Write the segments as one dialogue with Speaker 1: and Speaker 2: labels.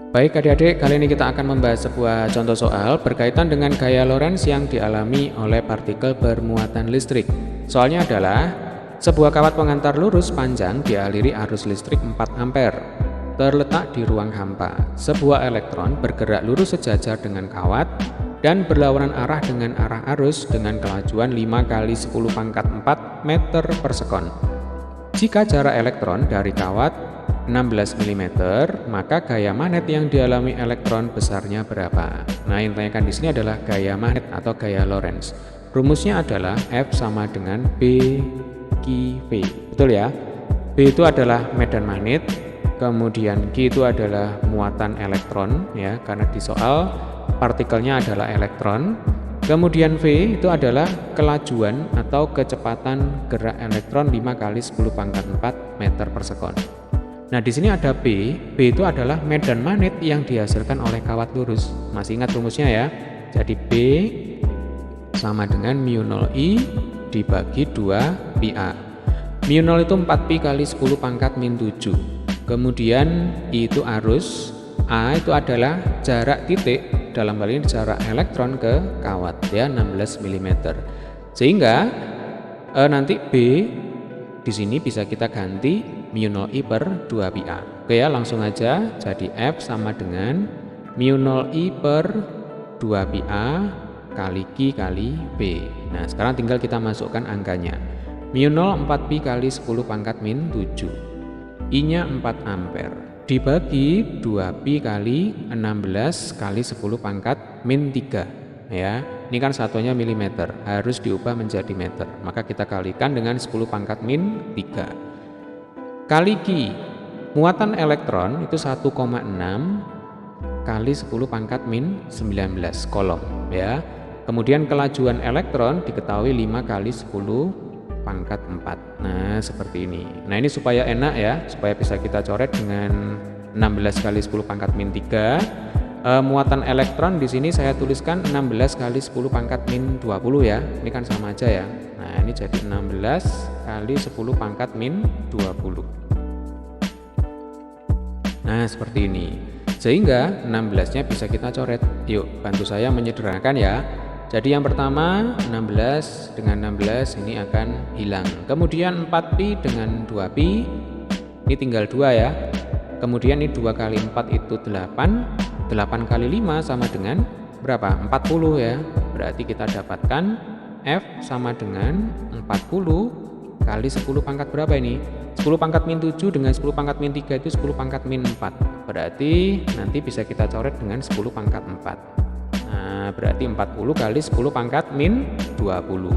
Speaker 1: Baik adik-adik, kali ini kita akan membahas sebuah contoh soal berkaitan dengan gaya Lorentz yang dialami oleh partikel bermuatan listrik. Soalnya adalah sebuah kawat pengantar lurus panjang dialiri arus listrik 4 ampere terletak di ruang hampa. Sebuah elektron bergerak lurus sejajar dengan kawat dan berlawanan arah dengan arah arus dengan kelajuan 5 kali 10 pangkat 4 meter per sekon. Jika jarak elektron dari kawat 16 mm, maka gaya magnet yang dialami elektron besarnya berapa? Nah, yang ditanyakan di sini adalah gaya magnet atau gaya Lorentz. Rumusnya adalah F sama dengan B Q V. Betul ya? B itu adalah medan magnet, kemudian Q itu adalah muatan elektron ya, karena di soal partikelnya adalah elektron. Kemudian V itu adalah kelajuan atau kecepatan gerak elektron 5 kali 10 pangkat 4 meter per sekon. Nah, di sini ada B. B itu adalah medan magnet yang dihasilkan oleh kawat lurus. Masih ingat rumusnya ya? Jadi B sama dengan mu0I dibagi 2 pi A. Mu0 itu 4pi kali 10 pangkat min 7. Kemudian I itu arus, A itu adalah jarak titik, dalam hal ini jarak elektron ke kawat ya, 16 mm. Sehingga nanti B di sini bisa kita ganti mu0I per 2 pi A. Oke ya, langsung aja. Jadi F sama dengan mu0I per 2 pi A kali Q kali B. Nah, sekarang tinggal kita masukkan angkanya. mu0 4pi kali 10 pangkat min 7. I-nya 4 ampere. Dibagi 2pi kali 16 kali 10 pangkat min 3. Ya, ini kan satunya milimeter, harus diubah menjadi meter. Maka kita kalikan dengan 10 pangkat min 3. Kali Q, muatan elektron itu 1,6 kali 10 pangkat min 19 kolom ya. Kemudian kelajuan elektron diketahui 5 kali 10 pangkat 4. Nah, seperti ini. Nah, ini supaya enak ya, supaya bisa kita coret dengan 16 kali 10 pangkat min 3. Muatan elektron di sini saya tuliskan 16 kali 10 pangkat min 20 ya. Ini kan sama aja ya. Nah, ini jadi 16 kali 10 pangkat min 20. Nah, seperti ini. Sehingga 16-nya bisa kita coret. Yuk, bantu saya menyederhanakan ya. Jadi yang pertama 16 dengan 16 ini akan hilang. Kemudian 4pi dengan 2pi ini tinggal 2 ya. Kemudian ini 2 kali 4 itu 8. 8 kali 5 sama dengan berapa? 40 ya. Berarti kita dapatkan F sama dengan 40 kali 10 pangkat berapa ini? 10 pangkat min 7 dengan 10 pangkat min 3 itu 10 pangkat min 4. Berarti nanti bisa kita coret dengan 10 pangkat 4. Nah, berarti 40 kali 10 pangkat min 20.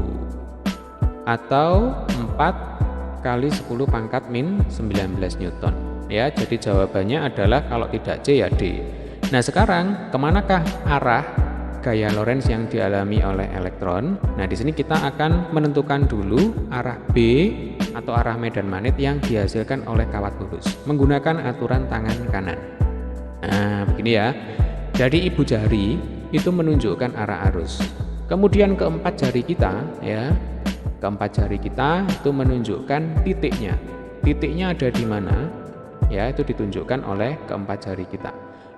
Speaker 1: Atau 4 kali 10 pangkat min 19 Newton. Ya, jadi jawabannya adalah kalau tidak C ya D. Nah, sekarang kemanakah arah gaya Lorentz yang dialami oleh elektron? Nah, di sini kita akan menentukan dulu arah B atau arah medan magnet yang dihasilkan oleh kawat lurus menggunakan aturan tangan kanan. Nah, begini ya. Jadi ibu jari itu menunjukkan arah arus. Kemudian keempat jari kita ya, keempat jari kita itu menunjukkan titiknya. Titiknya ada di mana? Ya, itu ditunjukkan oleh keempat jari kita.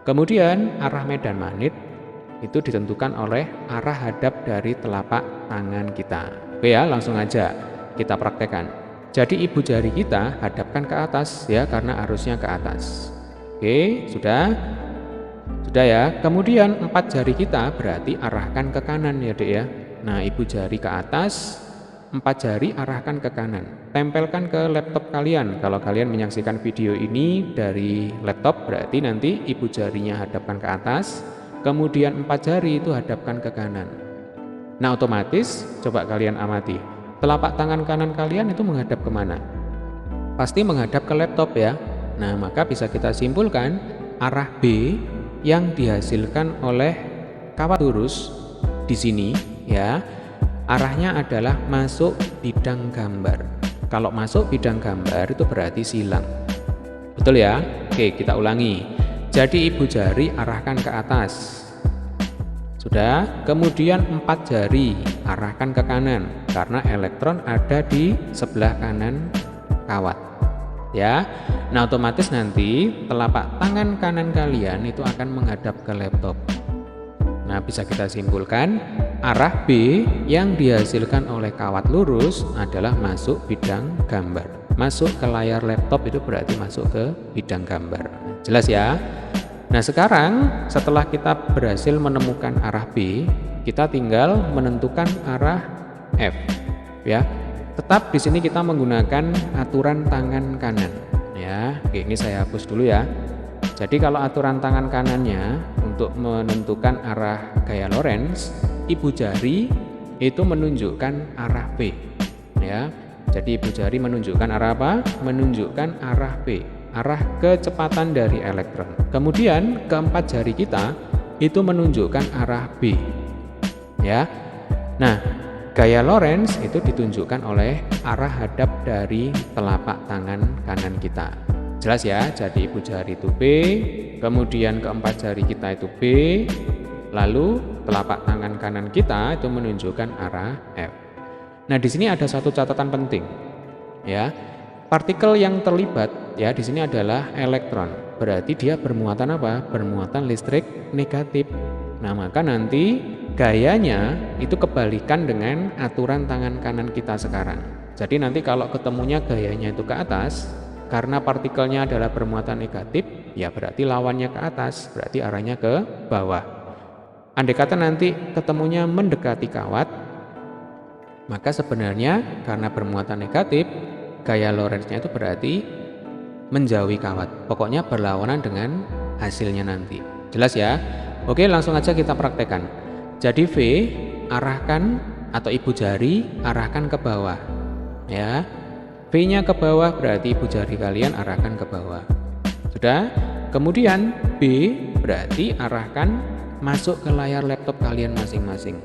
Speaker 1: Kemudian arah medan magnet itu ditentukan oleh arah hadap dari telapak tangan kita. Oke ya, langsung aja kita praktekkan. Jadi ibu jari kita hadapkan ke atas ya, karena arusnya ke atas. Oke, sudah ya. Kemudian 4 jari kita berarti arahkan ke kanan ya Dek ya. Nah, ibu jari ke atas, 4 jari arahkan ke kanan. Tempelkan ke laptop kalian. Kalau kalian menyaksikan video ini dari laptop, berarti nanti ibu jarinya hadapkan ke atas, kemudian 4 jari itu hadapkan ke kanan. Nah, otomatis coba kalian amati, telapak tangan kanan kalian itu menghadap kemana? Pasti menghadap ke laptop ya. Nah, maka bisa kita simpulkan arah B yang dihasilkan oleh kawat lurus di sini ya, arahnya adalah masuk bidang gambar. Kalau masuk bidang gambar itu berarti silang. Betul ya? Oke, kita ulangi. Jadi ibu jari arahkan ke atas. Sudah, kemudian 4 jari arahkan ke kanan karena elektron ada di sebelah kanan kawat. ya. Nah, otomatis nanti telapak tangan kanan kalian itu akan menghadap ke laptop. Nah, bisa kita simpulkan arah B yang dihasilkan oleh kawat lurus adalah masuk bidang gambar. Masuk ke layar laptop itu berarti masuk ke bidang gambar. Jelas ya? Nah, sekarang setelah kita berhasil menemukan arah B, kita tinggal menentukan arah F, ya. Tetap di sini kita menggunakan aturan tangan kanan, ya. Oke, ini saya hapus dulu ya. Jadi kalau aturan tangan kanannya untuk menentukan arah gaya Lorentz, ibu jari itu menunjukkan arah B, ya. Jadi ibu jari menunjukkan arah apa? Menunjukkan arah B, arah kecepatan dari elektron. Kemudian keempat jari kita itu menunjukkan arah B, ya. Nah, gaya Lorentz itu ditunjukkan oleh arah hadap dari telapak tangan kanan kita. Jelas ya, jadi ibu jari itu B, kemudian keempat jari kita itu B, lalu telapak tangan kanan kita itu menunjukkan arah F. Nah, di sini ada satu catatan penting, ya. Partikel yang terlibat, ya, di sini adalah elektron. Berarti dia bermuatan apa? Bermuatan listrik negatif. Nah, maka nanti gayanya itu kebalikan dengan aturan tangan kanan kita sekarang. Jadi nanti kalau ketemunya gayanya itu ke atas, karena partikelnya adalah bermuatan negatif, ya berarti lawannya ke atas, berarti arahnya ke bawah. Andai kata nanti ketemunya mendekati kawat, maka sebenarnya karena bermuatan negatif, gaya Lorentz-nya itu berarti menjauhi kawat. Pokoknya berlawanan dengan hasilnya nanti. Jelas ya? Oke, langsung aja kita praktekkan. Jadi V arahkan atau ibu jari arahkan ke bawah, ya. V-nya ke bawah berarti ibu jari kalian arahkan ke bawah. Sudah? Kemudian B berarti arahkan masuk ke layar laptop kalian masing-masing.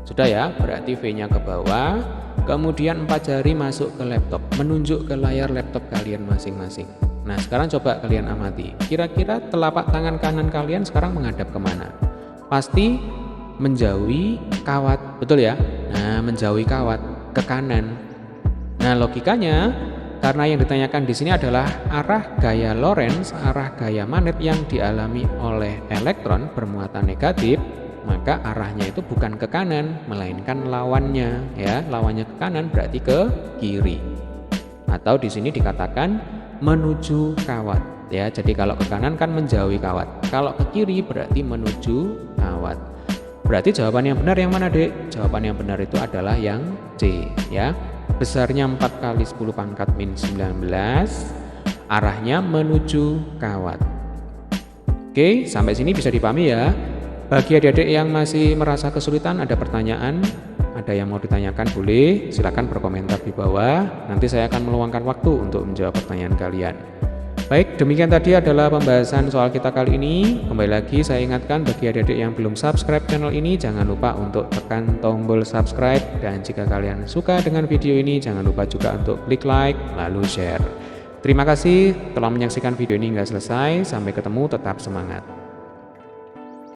Speaker 1: Sudah ya? Berarti V-nya ke bawah, kemudian empat jari masuk ke laptop, menunjuk ke layar laptop kalian masing-masing. Nah, sekarang coba kalian amati. Kira-kira telapak tangan kanan kalian sekarang menghadap kemana? Pasti menjauhi kawat, betul ya? Nah, menjauhi kawat ke kanan. Nah, logikanya karena yang ditanyakan di sini adalah arah gaya Lorentz, arah gaya magnet yang dialami oleh elektron bermuatan negatif, maka arahnya itu bukan ke kanan, melainkan lawannya, ya. Lawannya ke kanan berarti ke kiri. Atau di sini dikatakan menuju kawat, ya. Jadi kalau ke kanan kan menjauhi kawat. Kalau ke kiri berarti menuju kawat. Berarti jawaban yang benar yang mana, Dek? Jawaban yang benar itu adalah yang C, ya. Besarnya 4 kali 10 pangkat min 19, arahnya menuju kawat. Oke, sampai sini bisa dipahami ya. Bagi adik-adik yang masih merasa kesulitan, ada pertanyaan, ada yang mau ditanyakan, boleh silakan berkomentar di bawah. Nanti saya akan meluangkan waktu untuk menjawab pertanyaan kalian. Baik, demikian tadi adalah pembahasan soal kita kali ini. Kembali lagi saya ingatkan bagi adik-adik yang belum subscribe channel ini, jangan lupa untuk tekan tombol subscribe. Dan jika kalian suka dengan video ini, jangan lupa juga untuk klik like, lalu share. Terima kasih telah menyaksikan video ini hingga selesai. Sampai ketemu, tetap semangat.